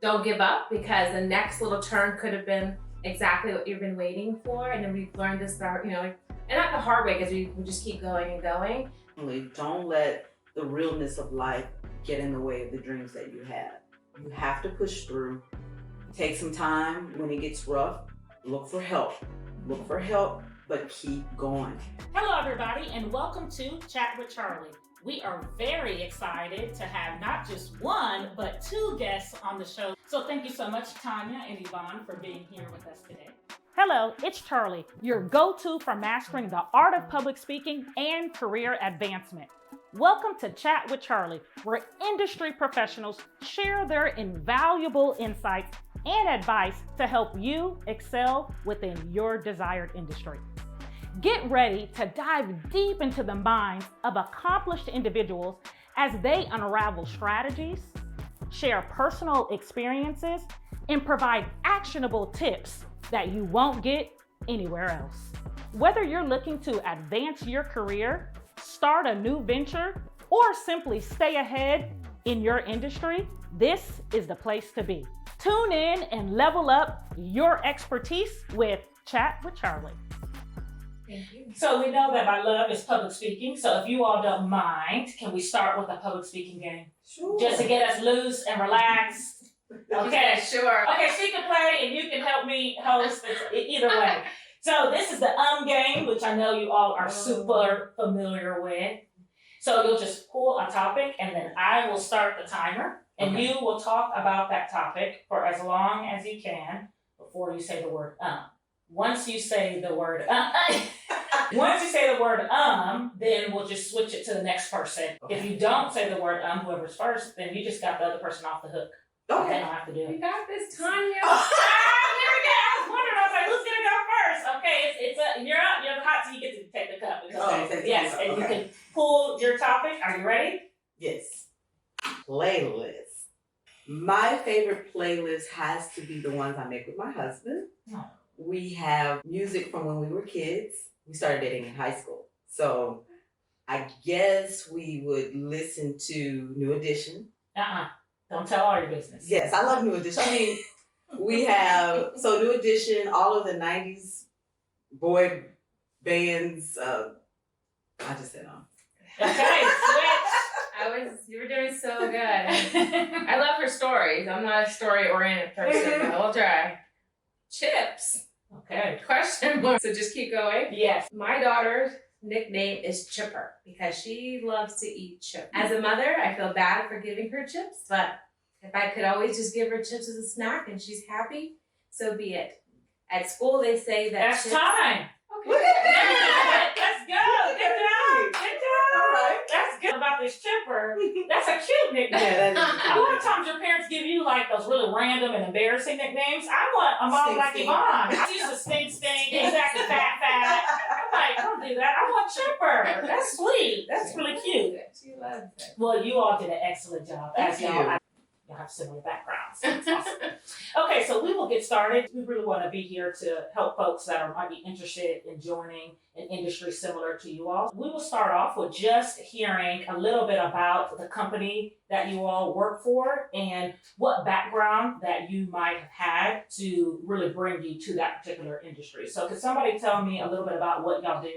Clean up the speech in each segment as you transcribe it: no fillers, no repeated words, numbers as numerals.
don't give up, because the next little turn could have been exactly what you've been waiting for. And then we've learned this, and not the hard way, because we just keep going and going. Don't let the realness of life get in the way of the dreams that you have. You have to push through. Take some time when it gets rough. Look for help. But keep going. Hello, everybody, and welcome to Chat with Charli. We are very excited to have not just one, but two guests on the show. So thank you so much, Tonya and Yvonne, for being here with us today. Hello, it's Charli, your go-to for mastering the art of public speaking and career advancement. Welcome to Chat with Charli, where industry professionals share their invaluable insights and advice to help you excel within your desired industry. Get ready to dive deep into the minds of accomplished individuals as they unravel strategies, share personal experiences, and provide actionable tips that you won't get anywhere else. Whether you're looking to advance your career, start a new venture, or simply stay ahead in your industry, this is the place to be. Tune in and level up your expertise with Chat with Charli. Thank you. So we know that my love is public speaking. So if you all don't mind, can we start with a public speaking game? Sure. Just to get us loose and relaxed. Okay, Sure. Okay, she can play and you can help me host. Either way. So this is the game, which I know you all are super familiar with. So you'll just pull a topic and then I will start the timer and Okay. you will talk about that topic for as long as you can before you say the word Once you say the word then we'll just switch it to the next person. Okay. If you don't say the word whoever's first, then you just got the other person off the hook. They Okay. don't have to do You it. got this, Tonya. Here we go. I was wondering, I was like, who's gonna go first? Okay, you're up. You're the hot, so you get to take the cup. It's okay. take the Yes, cup. and you Okay. can pull your topic. Are you ready? Yes. Playlist. My favorite playlist has to be the ones I make with my husband. Oh. We have music from when we were kids. We started dating in high school. So I guess we would listen to New Edition. Don't tell all your business. Yes, I love New Edition. I mean, we have, so New Edition, all of the 90s boy bands. I just said Okay, switch. You were doing so good. I love her stories. I'm not a story-oriented person, but I'll try. Chips. Okay. Question mark. So just keep going. Yes. My daughter's nickname is Chipper because she loves to eat chips. As a mother, I feel bad for giving her chips, but if I could always just give her chips as a snack and she's happy, so be it. At school, they say that That's chips... time. Okay. Let's go. Good job. Good job. All right. That's good about this Chipper. That's a cute nickname. Yeah, that A lot of times your parents give you like those really random and embarrassing nicknames. I want a mom Stink, like stink. Yvonne. I used to stink, exactly, fat. I'm like, don't do that. I want Chipper. That's sweet. That's really cute. She loves it. Well, you all did an excellent job. As Thank y'all, you. y'all have similar backgrounds. That's awesome. Okay, so we will get started. We really want to be here to help folks that might be interested in joining an industry similar to you all. We will start off with just hearing a little bit about the company that you all work for and what background that you might have had to really bring you to that particular industry. So could somebody tell me a little bit about what y'all do?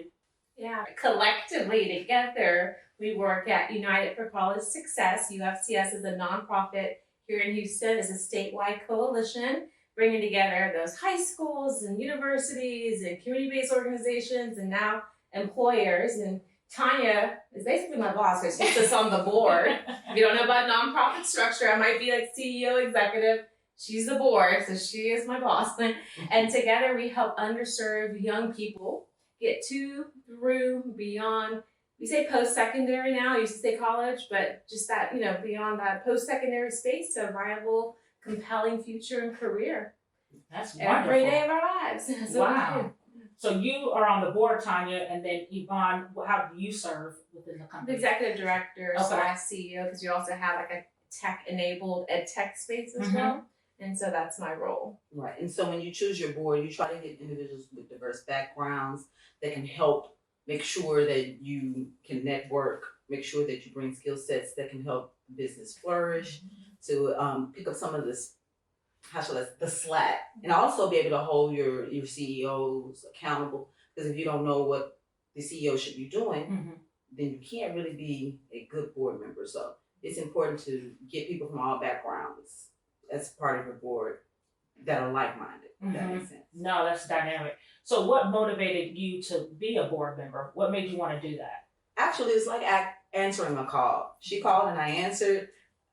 Yeah, collectively together, we work at United for College Success. UFCS is a nonprofit here in Houston. It's a statewide coalition bringing together those high schools and universities and community-based organizations and now employers. And Tonya is basically my boss because she sits on the board. If you don't know about nonprofit structure, I might be like CEO, executive. She's the board, so she is my boss. And together we help underserved young people get to, through, beyond. We say post-secondary now, I used to say college, but just that, beyond that post-secondary space to a viable, compelling future and career. That's wonderful. Every day of our lives. That's what we Wow. do. So you are on the board, Tonya, and then Yvonne, how do you serve within the The company? executive director Okay. / CEO, because we also have like a tech-enabled ed tech space as Mhm. well. And so that's my role. Right. And so when you choose your board, you try to get individuals with diverse backgrounds that can help make sure that you can network, make sure that you bring skill sets that can help business flourish, to pick up some of the the slack, and also be able to hold your CEOs accountable. Because if you don't know what the CEO should be doing, then you can't really be a good board member. So it's important to get people from all backgrounds as part of your board that are like-minded. If that makes sense. No, that's dynamic. So what motivated you to be a board member? What made you want to do that? Actually, it's like answering a call. She called and I answered.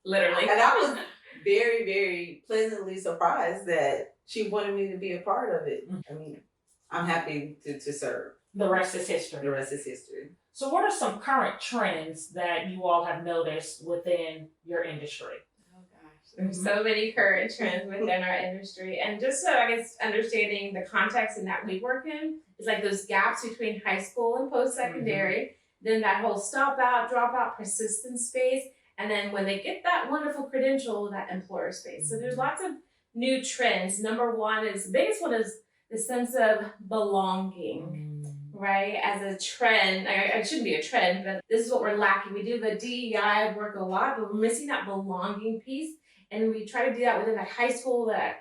Literally. And I was very, very pleasantly surprised that she wanted me to be a part of it. I mean, I'm happy to serve. The rest is history. The rest is history. So what are some current trends that you all have noticed within your industry? Oh gosh, there's so many current trends within our industry. And just so I guess understanding the context in that we work in, is like those gaps between high school and post-secondary, then that whole stop out, drop out, persistence phase, and then when they get that wonderful credential, that employer space. So there's lots of new trends. Number one is, the biggest one is the sense of belonging, right? As a trend, it shouldn't be a trend, but this is what we're lacking. We do the DEI work a lot, but we're missing that belonging piece. And we try to do that within that high school, that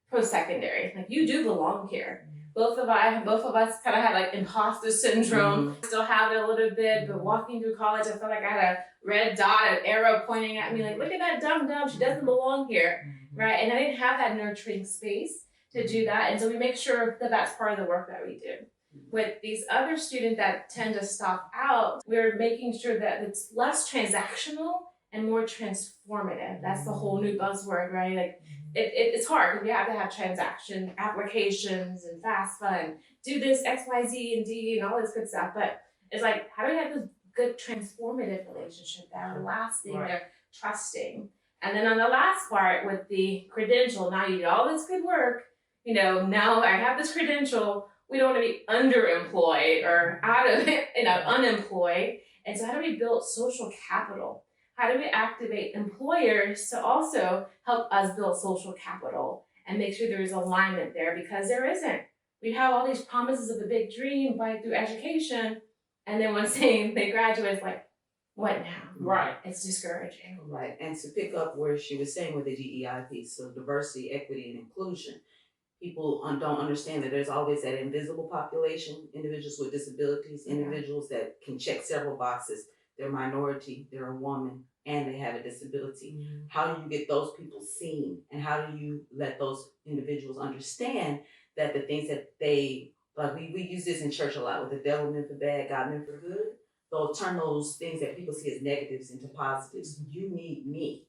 post-secondary. Like, you do belong here. Both of us kind of had like imposter syndrome. Still have it a little bit, but walking through college, I felt like I had a red dot, an arrow pointing at me, like, look at that dumb, she doesn't belong here, right? And I didn't have that nurturing space to do that. And so we make sure that that's part of the work that we do. With these other students that tend to stop out, we're making sure that it's less transactional and more transformative. That's the whole new buzzword, right? Like, it's hard because we have to have transaction applications and FAFSA and do this X, Y, Z, and D and all this good stuff. But it's like, how do we have this good transformative relationship that are lasting, they're trusting? And then on the last part with the credential, now you did all this good work, now I have this credential, we don't want to be underemployed or out of it, unemployed. And so how do we build social capital? How do we activate employers to also help us build social capital and make sure there's alignment there? Because there isn't. We have all these promises of a big dream through education, and then once they graduate, it's like, what now? Right. It's discouraging. Right. And to pick up where she was saying with the DEI piece, so diversity, equity, and inclusion, people don't understand that there's always that invisible population, individuals with disabilities, individuals that can check several boxes. They're a minority, they're a woman, and they have a disability. How do you get those people seen? And how do you let those individuals understand that the things that they, like we use this in church a lot, with the devil meant for bad, God meant for good. They'll turn those things that people see as negatives into positives. You need me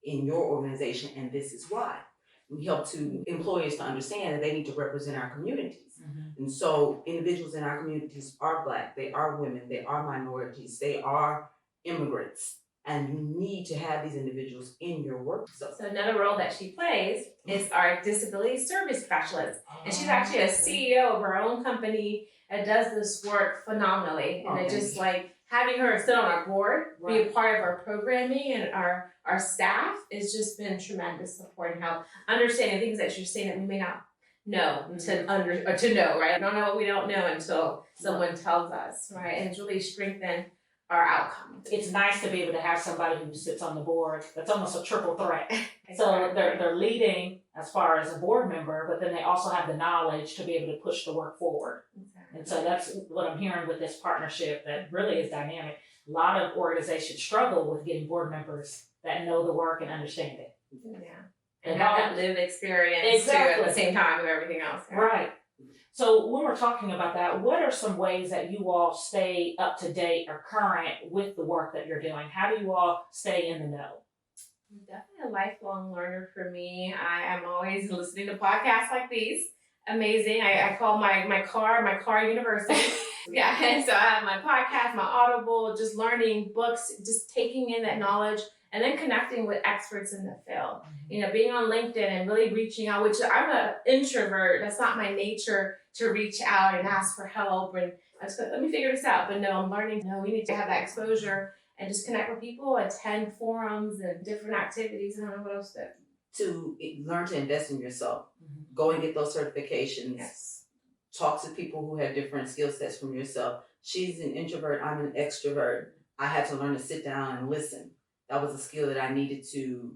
in your organization, and this is why. We help to employers to understand that they need to represent our communities. And so individuals in our communities are Black, they are women, they are minorities, they are immigrants. And you need to have these individuals in your work. So another role that she plays is our disability service specialist. And she's actually a CEO of her own company and does this work phenomenally. And it's just like having her sit on our board, be a part of our programming and our staff, has just been tremendous support and help. Understanding things that you're saying that we may not know to know, right? I don't know what we don't know until someone tells us, right? And it's really strengthened our outcomes. It's nice to be able to have somebody who sits on the board. That's almost a triple threat. So they're leading as far as a board member, but then they also have the knowledge to be able to push the work forward. And so that's what I'm hearing with this partnership that really is dynamic. A lot of organizations struggle with getting board members that know the work and understand it. And have that lived experience too at the same time with everything else. Right. So when we're talking about that, what are some ways that you all stay up to date or current with the work that you're doing? How do you all stay in the know? I'm definitely a lifelong learner for me. I am always listening to podcasts like these. Amazing. I call my car university. And so I have my podcast, my Audible, just learning books, just taking in that knowledge, and then connecting with experts in the field. Being on LinkedIn and really reaching out, which I'm an introvert. That's not my nature to reach out and ask for help. And I just go, let me figure this out. But no, I'm learning. No, we need to have that exposure and just connect with people, attend forums and different activities. I don't know what else to learn to invest in yourself. Go and get those certifications. Yes. Talk to people who have different skill sets from yourself. She's an introvert, I'm an extrovert. I had to learn to sit down and listen. That was a skill that I needed to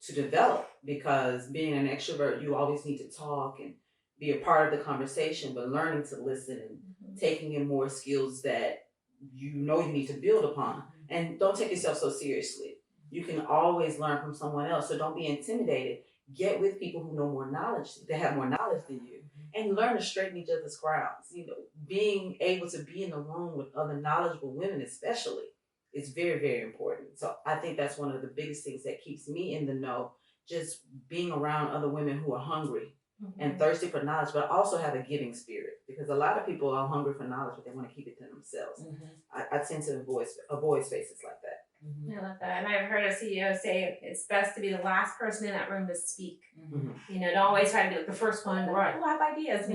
to develop, because being an extrovert, you always need to talk and be a part of the conversation, but learning to listen and taking in more skills that you need to build upon. And don't take yourself so seriously. You can always learn from someone else, so don't be intimidated. Get with people who know more knowledge, that have more knowledge than you, and learn to straighten each other's crowns. Being able to be in the room with other knowledgeable women especially is very, very important. So I think that's one of the biggest things that keeps me in the know, just being around other women who are hungry and thirsty for knowledge, but also have a giving spirit, because a lot of people are hungry for knowledge, but they want to keep it to themselves. I tend to avoid spaces like that. I love that. And I've heard a CEO say it's best to be the last person in that room to speak. Don't always try to be like the first one. Right. People have ideas,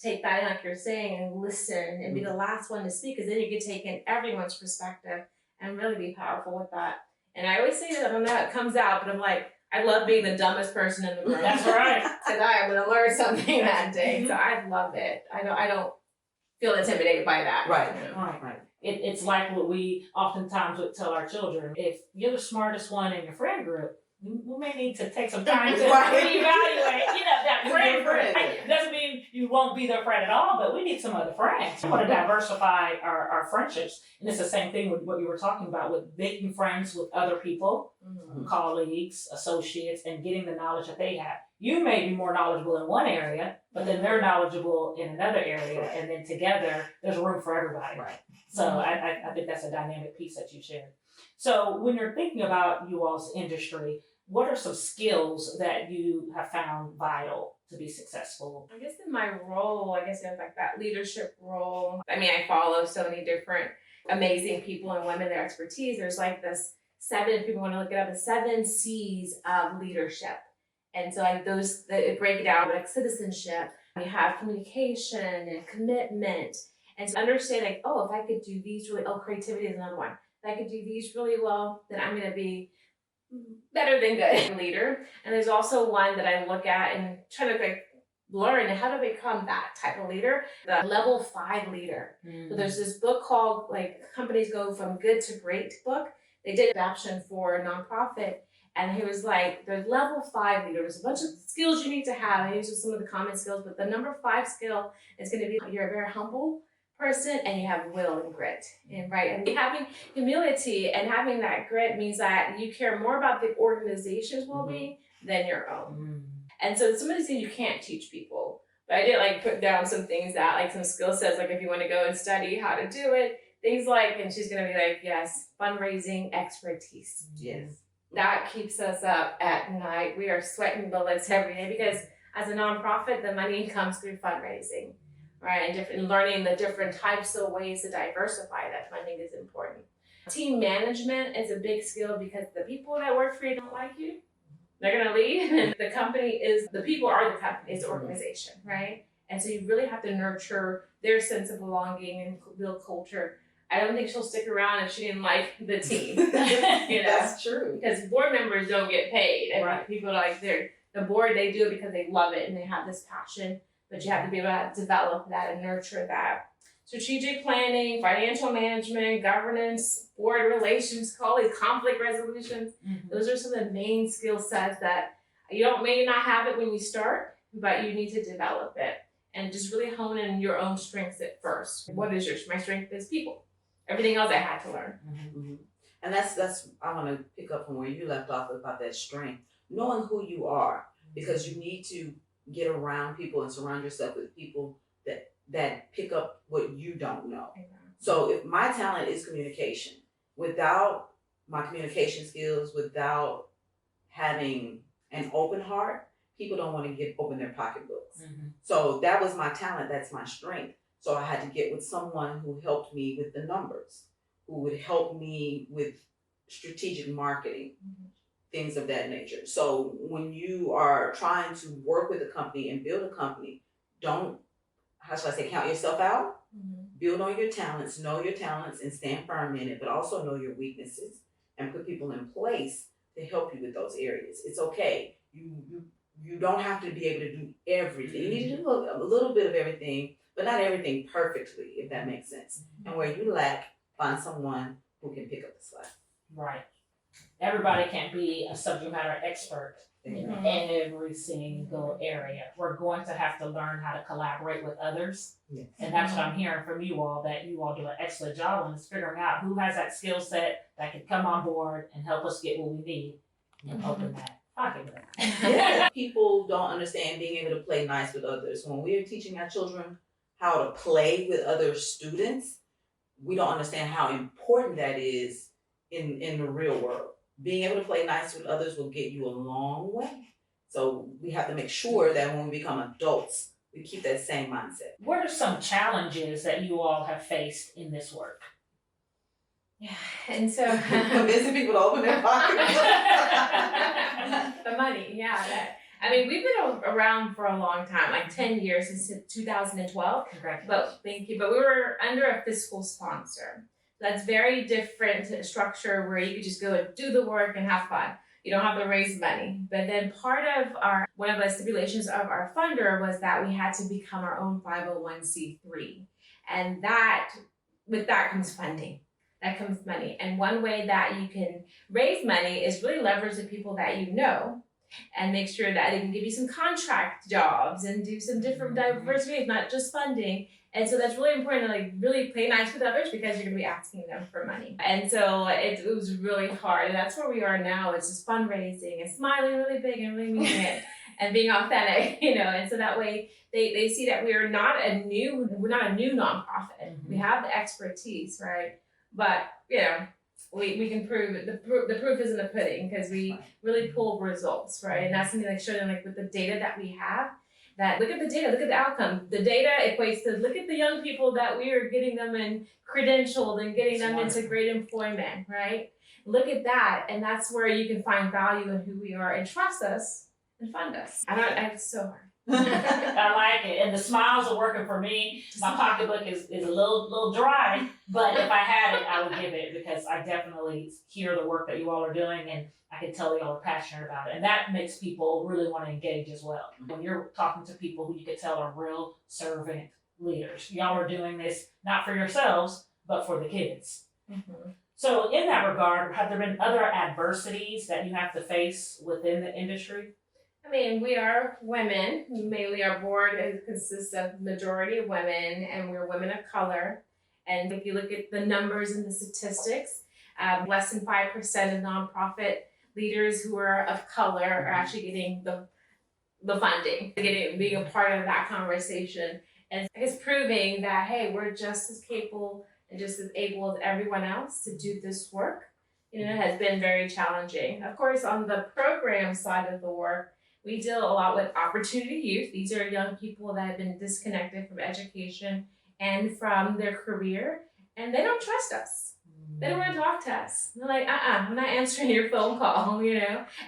take that in, like you're saying, and listen and be the last one to speak, because then you can take in everyone's perspective and really be powerful with that. And I always say that, I don't know how it comes out, but I'm like, I love being the dumbest person in the room. That's right. Today I'm going to learn something that day. So I love it. I don't feel intimidated by that. Right. It's like what we oftentimes would tell our children. If you're the smartest one in your friend group, we may need to take some time to reevaluate, that friend group. It doesn't mean you won't be their friend at all, but we need some other friends. We want to diversify our friendships. And it's the same thing with what you were talking about, with making friends with other people, colleagues, associates, and getting the knowledge that they have. You may be more knowledgeable in one area, but then they're knowledgeable in another area, and then together there's room for everybody. Right. So I think that's a dynamic piece that you shared. So when you're thinking about you all's industry, what are some skills that you have found vital to be successful? I guess in my role, it was like that leadership role. I follow so many different amazing people and women, their expertise. There's like this 7, if people want to look it up, the 7 C's of leadership. And so like those, that break it down, like citizenship, you have communication and commitment. And to understand like, if I could do these really, creativity is another one. If I could do these really well, then I'm going to be better than good leader. And there's also one that I look at and try to learn how to become that type of leader, the level 5 leader. So there's this book called Companies Go From Good to Great book. They did adaptation for a nonprofit. And he was like, there's level 5 leader. There's a bunch of skills you need to have. And these are some of the common skills, but the number 5 skill is going to be you're a very humble person and you have will and grit. And having humility and having that grit means that you care more about the organization's well-being than your own. And so some of these things you can't teach people. But I did put down some things that some skill sets, if you want to go and study how to do it, things and she's going to be yes, fundraising expertise. Yes. That keeps us up at night. We are sweating bullets every day because as a nonprofit, the money comes through fundraising, right? And learning the different types of ways to diversify that funding is important. Team management is a big skill because the people that work for you don't like you. They're going to leave. And the people are the company, it's the organization, right? And so you really have to nurture their sense of belonging and build culture. I don't think she'll stick around if she didn't like the team. That's true. Because board members don't get paid. And people the board, they do it because they love it and they have this passion. But you have to be able to develop that and nurture that. Strategic planning, financial management, governance, board relations, conflict resolutions. Those are some of the main skill sets that you may not have it when you start, but you need to develop it. And just really hone in your own strengths at first. What is my strength is people. Everything else I had to learn. And that's I want to pick up from where you left off about that strength. Knowing who you are, because you need to get around people and surround yourself with people that pick up what you don't know. So if my talent is communication, without my communication skills, without having an open heart, people don't want to open their pocketbooks. So that was my talent, that's my strength. So I had to get with someone who helped me with the numbers, who would help me with strategic marketing, things of that nature. So when you are trying to work with a company and build a company, don't, count yourself out. Build on your talents, know your talents and stand firm in it, but also know your weaknesses and put people in place to help you with those areas. It's okay. You don't have to be able to do everything. You need to do a little bit of everything, but not everything perfectly, if that makes sense. And where you lack, find someone who can pick up the slack. Right. everybody can't be a subject matter expert in Mhm. every single area. We're going to have to learn how to collaborate with others. Yes. And that's what I'm hearing from you all, that you all do an excellent job on is figuring out who has that skill set that can come on board and help us get what we need and open that pocketbook. People don't understand being able to play nice with others. When we are teaching our children how to play with other students, we don't understand how important that is in the real world. Being able to play nice with others will get you a long way. So we have to make sure that when we become adults, we keep that same mindset. What are some challenges that you all have faced in this work? Yeah, and so Convincing people to open their pockets. the money, yeah. I mean, we've been around for a long time, like 10 years since 2012. Congratulations. But thank you. But we were under a fiscal sponsor. That's very different structure where you could just go and do the work and have fun. You don't have to raise money. But then part of one of the stipulations of our funder was that we had to become our own 501c3. And with that comes funding. That comes money. And one way that you can raise money is really leverage the people that you know and make sure that they can give you some contract jobs and do some different diverse ways, not just funding. And so that's really important to like really play nice with others because you're gonna be asking them for money. And so it was really hard. And that's where we are now. It's just fundraising and smiling really big and really meaning it and being authentic, And so that way they see that we're not a new nonprofit. Mhm. We have the expertise, right? But we can prove it. The proof is in the pudding because we really pull results, right? And that's something like showing like with the data that we have, that look at the data, look at the outcome. The data equates to look at the young people that we are getting them in credentialed and getting them into great employment, right? Look at that, and that's where you can find value in who we are and trust us and fund us. It's so hard. I like it, and the smiles are working for me. My pocketbook is a little dry, but if I had it, I would give it because I definitely hear the work that you all are doing, and I can tell y'all are passionate about it, and that makes people really want to engage as well. When you're talking to people who you can tell are real servant leaders, y'all are doing this not for yourselves, but for the kids. Mm-hmm. So in that regard, have there been other adversities that you have to face within the industry? I mean, we are women. Mainly our board consists of majority of women, and we're women of color. And if you look at the numbers and the statistics, less than 5% of nonprofit leaders who are of color are actually getting the funding, being a part of that conversation. And it's proving that, hey, we're just as capable and just as able as everyone else to do this work. It has been very challenging. Of course, on the program side of the work, we deal a lot with opportunity youth. These are young people that have been disconnected from education and from their career, and they don't trust us. They don't want to talk to us. They're like, I'm not answering your phone call,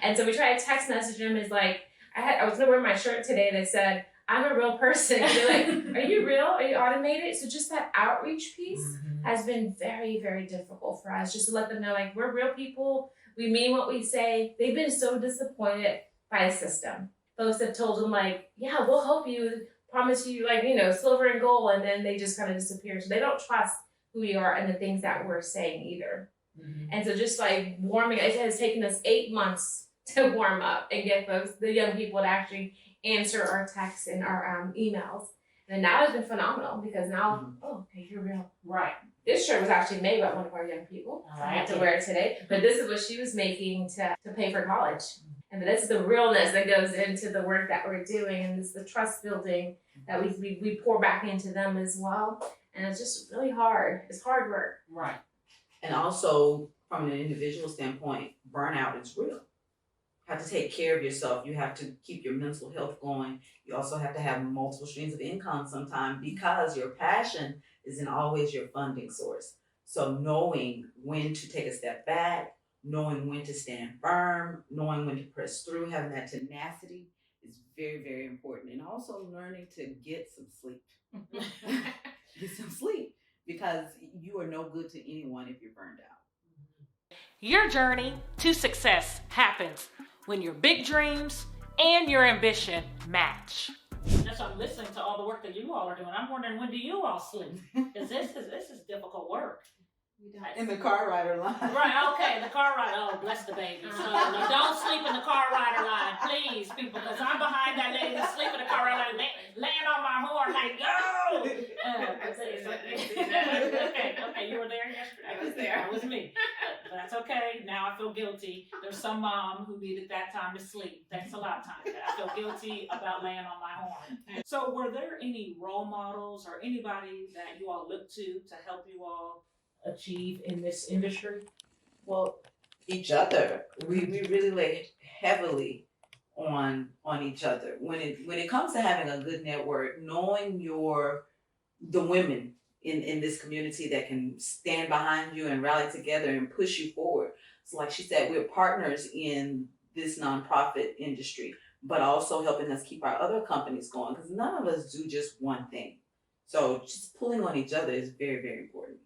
And so we try to text message them. It's like, I was gonna wear my shirt today that said, I'm a real person. They're like, are you real? Are you automated? So just that outreach piece has been very, very difficult for us. Just to let them know, like, we're real people. We mean what we say. They've been so disappointed by the system. Folks have told them like, yeah, we'll help you, promise you like, silver and gold, and then they just kind of disappear. So they don't trust who we are and the things that we're saying either. Mm-hmm. And so just like warming, it has taken us 8 months to warm up and get the young people to actually answer our texts and our emails. And now it's been phenomenal because now, okay, you're real. Right. This shirt was actually made by one of our young people. I had to wear it today. But this is what she was making to pay for college. And this is the realness that goes into the work that we're doing, and this is the trust building that we pour back into them as well. And it's just really hard. It's hard work. Right. And also, from an individual standpoint, burnout is real. You have to take care of yourself. You have to keep your mental health going. You also have to have multiple streams of income sometimes because your passion isn't always your funding source. So knowing when to take a step back, knowing when to stand firm, knowing when to press through, having that tenacity is very, very important. And also learning to get some sleep. Get some sleep, because you are no good to anyone if you're burned out. Your journey to success happens when your big dreams and your ambition match. As I'm listening to all the work that you all are doing, I'm wondering, when do you all sleep? Because this is difficult work. In the car rider line. Right, okay, the car ride. Oh, bless the baby. So don't sleep in the car rider line, please, people, because I'm behind that lady that's sleeping in the car rider line, laying on my horn like, go! Okay, you were there yesterday. I was there. That was me. But that's okay. Now I feel guilty. There's some mom who needed that time to sleep. Thanks a lot, Tonya. I feel guilty about laying on my horn. So were there any role models or anybody that you all look to help you all achieve in this industry? Well, each other. We really lay heavily on each other. When it comes to having a good network, knowing the women in this community that can stand behind you and rally together and push you forward. So like she said, we're partners in this nonprofit industry, but also helping us keep our other companies going, because none of us do just one thing. So just pulling on each other is very, very important.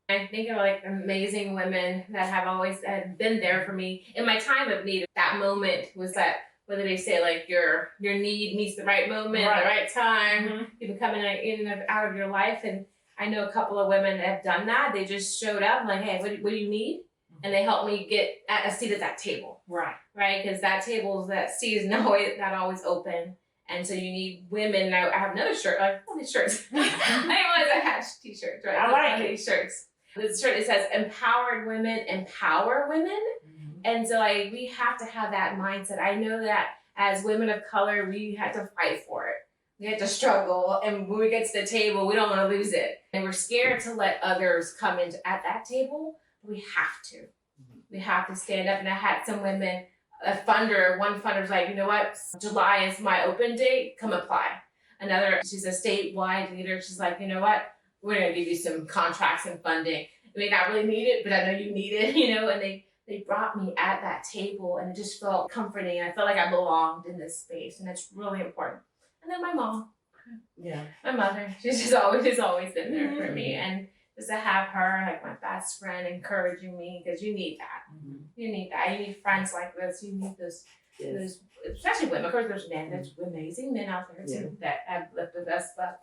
I think of like amazing women that have always been there for me in my time of need. That moment was that, whether they say like your need meets the right moment, Right. the right time, Mm-hmm. people coming in and out of your life. And I know a couple of women that have done that. They just showed up like, hey, what do you need? And they helped me get a seat at that table. Right. Right? Because that seat is not always open. And so you need women. Now I have another shirt. Like, all these shirts. I didn't realize I had t-shirts, right? I like it. These shirts. This shirt, it says empowered women empower women. Mm-hmm. And so like we have to have that mindset. I know that as women of color, we had to fight for it. We had to struggle, and when we get to the table, we don't want to lose it. And we're scared to let others come in at that table, but we have to. We have to stand up. And I had some women, one funder's like, you know what, July is my open date, come apply. Another, she's a statewide leader, she's like, you know what, we're gonna give you some contracts and funding. You may not really need it, but I know you need it, and they brought me at that table, and it just felt comforting. I felt like I belonged in this space, and it's really important. And then my mom, my mother, she's just always been there for me, and just to have her like my best friend encouraging me, because you need that. You need that. You need friends like this. You need those, especially women. Of course, there's men. There's amazing men out there too that have lifted us, but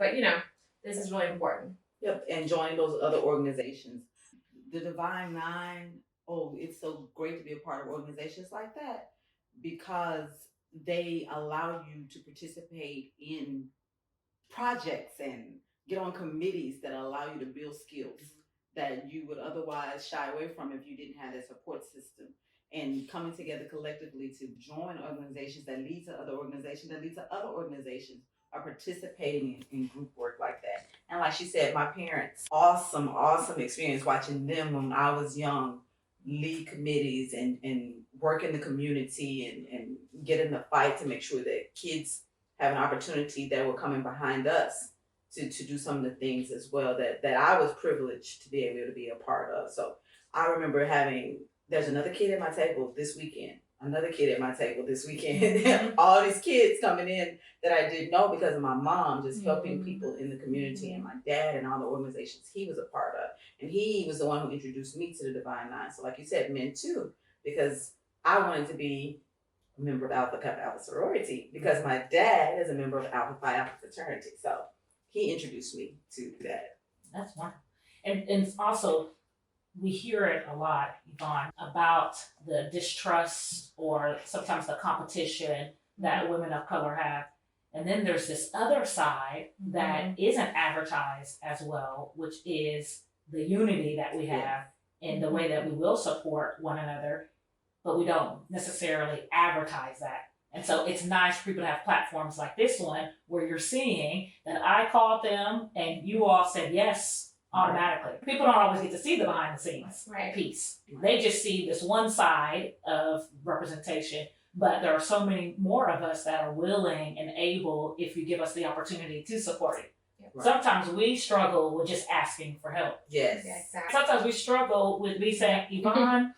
this is really important. Yep, and join those other organizations. The Divine Nine, it's so great to be a part of organizations like that, because they allow you to participate in projects and get on committees that allow you to build skills that you would otherwise shy away from if you didn't have that support system. And coming together collectively to join organizations that lead to other organizations that lead to other organizations are participating in group work like that. And like she said, my parents, awesome experience watching them when I was young lead committees and work in the community and get in the fight to make sure that kids have an opportunity that were coming behind us to do some of the things as well that I was privileged to be able to be a part of. So I remember there's another kid at my table this weekend, another kid at my table this weekend, all these kids coming in that I didn't know because of my mom just helping people in the community, and my dad and all the organizations he was a part of. And he was the one who introduced me to the Divine Nine. So like you said, men too, because I wanted to be a member of Alpha Kappa Alpha sorority because my dad is a member of Alpha Phi Alpha fraternity. So he introduced me to that. That's wonderful. And also, we hear it a lot, Yvonne, about the distrust or sometimes the competition that women of color have. And then there's this other side that isn't advertised as well, which is the unity that we have in the way that we will support one another, but we don't necessarily advertise that. And so it's nice for people to have platforms like this one where you're seeing that I called them and you all said yes automatically. People don't always get to see the behind the scenes piece. They just see this one side of representation, but there are so many more of us that are willing and able if you give us the opportunity to support it. Right. Sometimes we struggle with just asking for help. Yes. Exactly. Sometimes we struggle with me saying, Yvonne,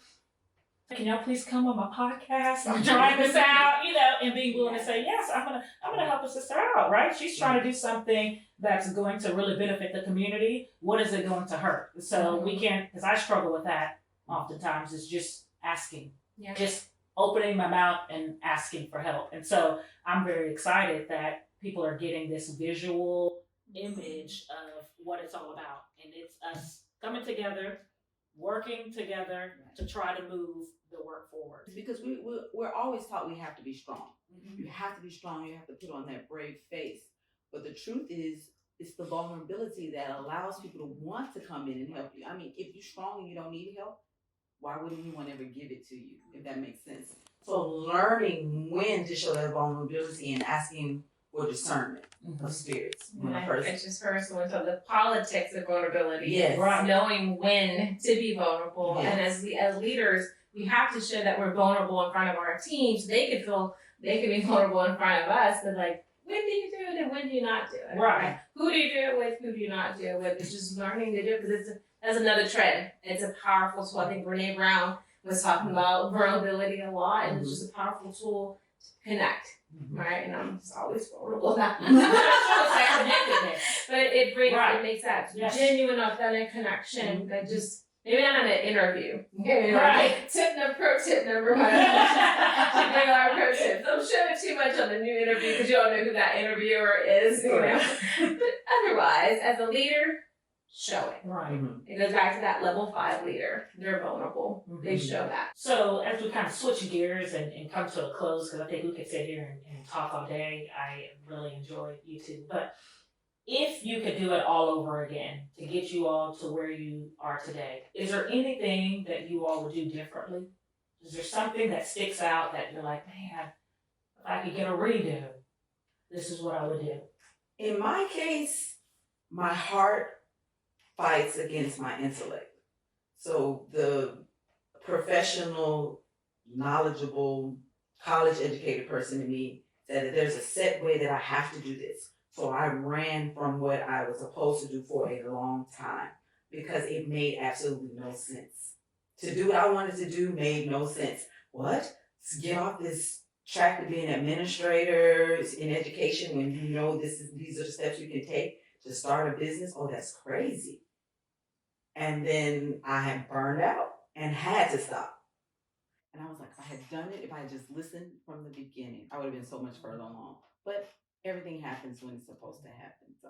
can y'all please come on my podcast? I'm trying this out, and being willing to say, yes, I'm gonna help a sister out, right? She's trying to do something that's going to really benefit the community. What is it going to hurt? So we can't, because I struggle with that oftentimes, is just asking, just opening my mouth and asking for help. And so I'm very excited that people are getting this visual image of what it's all about. And it's us coming together working together to try to move the work forward. Because we're always taught we have to be strong. You have to be strong. You have to put on that brave face. But the truth is, it's the vulnerability that allows people to want to come in and help you. I mean, if you're strong and you don't need help, why would anyone ever give it to you, if that makes sense? So learning when to show that vulnerability and asking for discernment of spirits. When a person, I just heard someone talk the politics of vulnerability. Yes. Right. Knowing when to be vulnerable. Yes. And as leaders, we have to show that we're vulnerable in front of our teams. They can be vulnerable in front of us, but like, when do you do it and when do you not do it? Right. Who do you do it with? Who do you not do it with? It's just learning to do it because that's another trend. It's a powerful tool. I think Brene Brown was talking about vulnerability a lot, and it's just a powerful tool to connect, right? And I'm just always vulnerable now. But it brings, it makes that genuine, authentic connection that just, maybe not in an interview. Okay, right. Pro tip number 1. Should bring our pro tips. Don't show it too much on the new interview because you don't know who that interviewer is, you know. But otherwise, as a leader, show it. Right. It goes back to that level 5 leader. They're vulnerable. They show that. So as we kind of switch gears and come to a close, because I think we could sit here and talk all day. I really enjoy you two. But if you could do it all over again to get you all to where you are today, is there anything that you all would do differently? Is there something that sticks out that you're like, man, if I could get a redo, this is what I would do? in my case, my heart fights against my intellect. So the professional, knowledgeable, college-educated person in me said that there's a set way that I have to do this. So I ran from what I was supposed to do for a long time because it made absolutely no sense. To do what I wanted to do made no sense. What? To get off this track to be an administrator in education when you know these are the steps you can take to start a business? Oh, that's crazy. And then I had burned out and had to stop. And I was like, if I had done it, if I had just listened from the beginning, I would have been so much further along. But everything happens when it's supposed to happen. So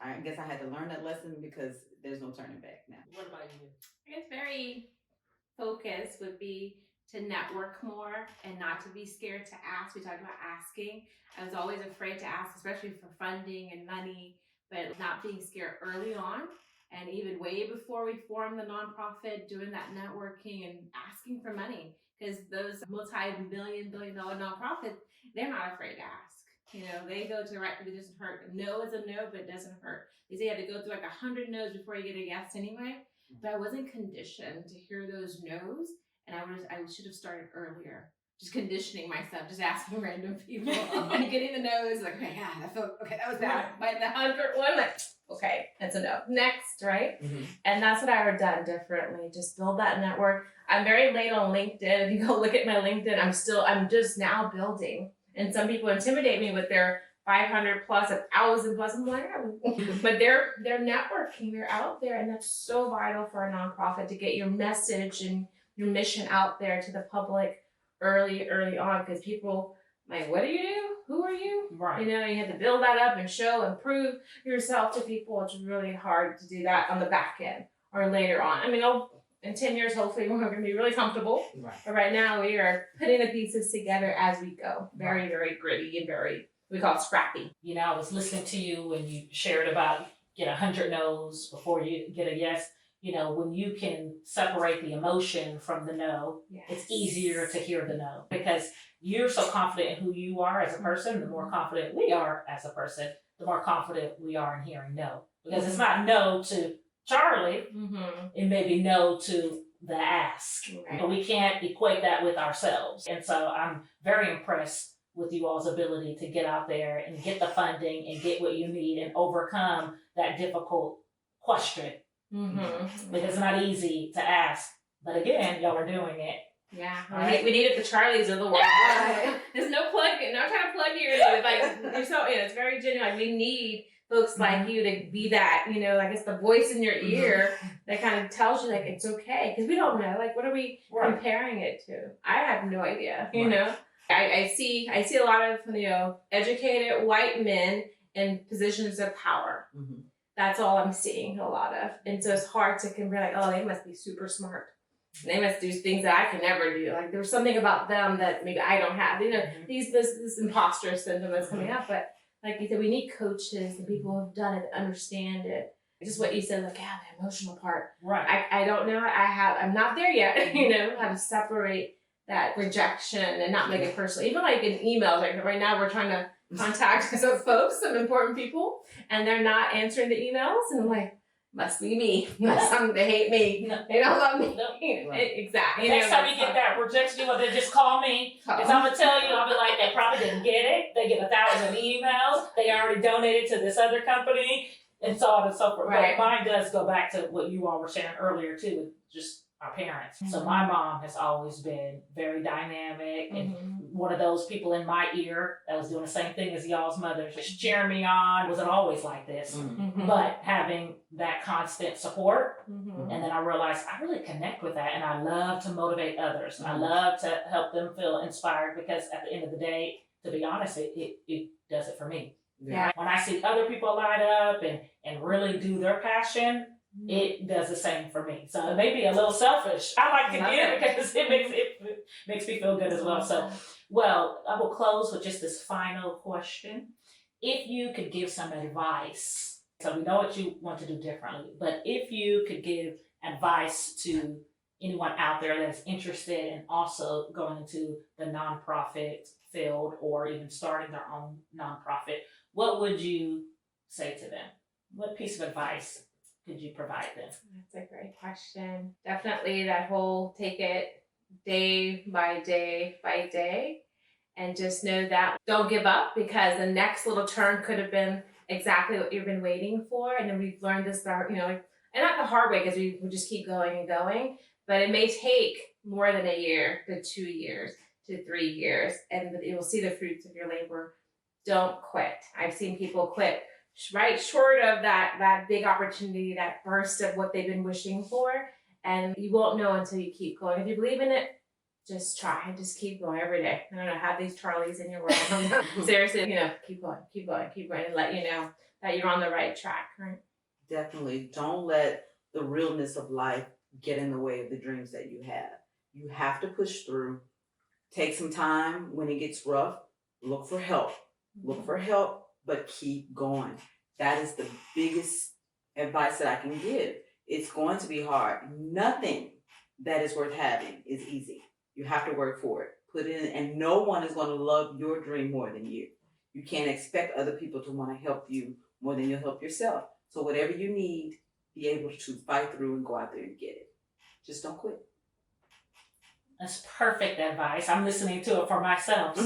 I guess I had to learn that lesson because there's no turning back now. What about you? I guess very focused would be to network more and not to be scared to ask. We talked about asking. I was always afraid to ask, especially for funding and money, but not being scared early on. And even way before we formed the nonprofit, doing that networking and asking for money. Because those multi-billion-dollar nonprofits, they're not afraid to ask. You know, they go directly, it doesn't hurt. A no is a no, but it doesn't hurt. They say you have to go through like 100 no's before you get a yes anyway. But I wasn't conditioned to hear those no's. And I should have started earlier. Just conditioning myself, just asking random people and getting the no's. Like, okay, yeah, that was bad. By the 100th one, like, okay, that's a no. Next, right? Mm-hmm. And that's what I would have done differently. Just build that network. I'm very late on LinkedIn. If you go look at my LinkedIn, I'm just now building. And some people intimidate me with their 500 plus, 1,000 plus. I'm like, but they're networking. They're out there, and that's so vital for a nonprofit to get your message and your mission out there to the public early on, because people like, what do you do? Who are you? Right. You know, you have to build that up and show and prove yourself to people. It's really hard to do that on the back end or later on. I mean, in 10 years, hopefully we're going to be really comfortable. Right. But right now we are putting the pieces together as we go. Very, very gritty and very, we call it scrappy. You know, I was listening to you when you shared about get 100 no's before you get a yes. You know, when you can separate the emotion from the no, Yes. It's easier to hear the no because you're so confident in who you are as a person. The more confident we are as a person, the more confident we are in hearing no. Because it's not no to Charli, it may be no to the ask. Right. But we can't equate that with ourselves. And so I'm very impressed with you all's ability to get out there and get the funding and get what you need and overcome that difficult question. Because it's not easy to ask. But again, y'all are doing it. Yeah, Right. we needed the Charlies of the world. There's no plugging. Not trying to plug you. Like you're so, it's very genuine. Like, we need folks like you to be that. You know, I guess the voice in your ear that kind of tells you like it's okay, because we don't know. Like, what are we comparing it to? I have no idea. You know, I see a lot of educated white men in positions of power. That's all I'm seeing a lot of. And so it's hard to compare, like, oh, they must be super smart. They must do things that I can never do. Like there's something about them that maybe I don't have. You know, this imposter syndrome that's coming up. But like you said, we need coaches and people who have done it, understand it. Just what you said, like, yeah, the emotional part. Right. I don't know. I'm not there yet. You know, how to separate that rejection and not make it personal. Even like in emails, like right now we're trying to contact some folks, some important people, and they're not answering the emails. And I'm like, must be me. They hate me. They don't love me. Exactly. Next time you get that rejection, you want to just call me. Because I'm going to tell you, I'll be like, they probably didn't get it. They get 1,000 emails. They already donated to this other company. And so on and so forth. Right. But mine does go back to what you all were sharing earlier too, with just our parents. Mm-hmm. So my mom has always been very dynamic and one of those people in my ear that was doing the same thing as y'all's mother, just cheering me on. Wasn't always like this, but having that constant support. And then I realized I really connect with that, and I love to motivate others. I love to help them feel inspired, because at the end of the day, to be honest, it does it for me. Yeah. When I see other people light up and really do their passion, it does the same for me. So it may be a little selfish. I like to give because it makes me feel good as well. So, well, I will close with just this final question. If you could give some advice, so we know what you want to do differently, but if you could give advice to anyone out there that's interested in also going into the nonprofit field or even starting their own nonprofit, what would you say to them? What piece of advice could you provide them? That's a great question. Definitely that whole take it day by day, and just know that don't give up, because the next little turn could have been exactly what you've been waiting for. And then we've learned this, you know, and not the hard way, because we just keep going and going, but it may take more than a year to 2 years to 3 years, and you will see the fruits of your labor. Don't quit. I've seen people quit right short of that big opportunity, that burst of what they've been wishing for, and you won't know until you keep going. If you believe in it, just try and just keep going every day. I don't know, have these Charlies in your world. Seriously, you know, keep going, and let you know that you're on the right track, right? Definitely. Don't let the realness of life get in the way of the dreams that you have. You have to push through. Take some time when it gets rough. Look for help. Look for help, but keep going. That is the biggest advice that I can give. It's going to be hard. Nothing that is worth having is easy. You have to work for it. Put it in, and no one is going to love your dream more than you. You can't expect other people to want to help you more than you'll help yourself. So whatever you need, be able to fight through and go out there and get it. Just don't quit. That's perfect advice. I'm listening to it for myself.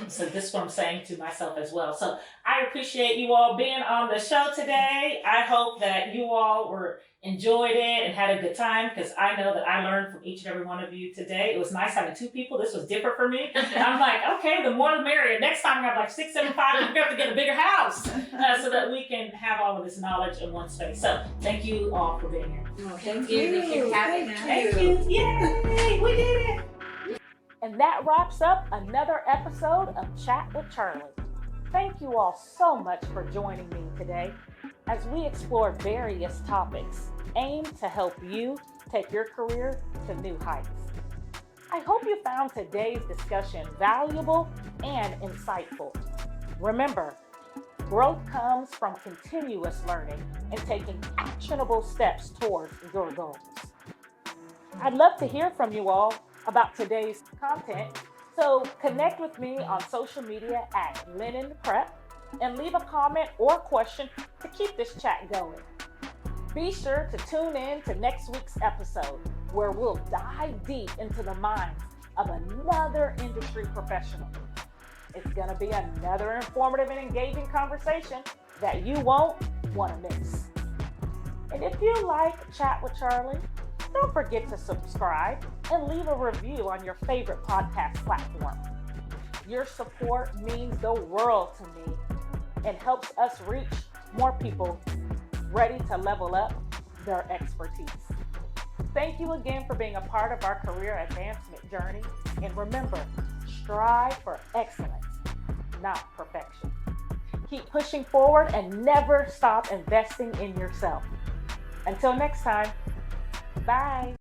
So this is what I'm saying to myself as well. So I appreciate you all being on the show today. I hope that you all enjoyed it and had a good time, because I know that I learned from each and every one of you today. It was nice having 2 people. This was different for me. And I'm like, okay, the more the merrier. Next time we have like 6, 7, 5, we have to get a bigger house so that we can have all of this knowledge in one space. So thank you all for being here. Oh, thank you. Thank you for having us. Thank you. Yay, we did it. And that wraps up another episode of Chat with Charli. Thank you all so much for joining me today as we explore various topics aimed to help you take your career to new heights. I hope you found today's discussion valuable and insightful. Remember, growth comes from continuous learning and taking actionable steps towards your goals. I'd love to hear from you all about today's content, so connect with me on social media at Lennon Prep and leave a comment or question to keep this chat going. Be sure to tune in to next week's episode, where we'll dive deep into the minds of another industry professional. It's going to be another informative and engaging conversation that you won't want to miss. And if you like Chat with Charli, don't forget to subscribe and leave a review on your favorite podcast platform. Your support means the world to me and helps us reach more people ready to level up their expertise. Thank you again for being a part of our career advancement journey. And remember, strive for excellence, not perfection. keep pushing forward, and never stop investing in yourself. Until next time, bye.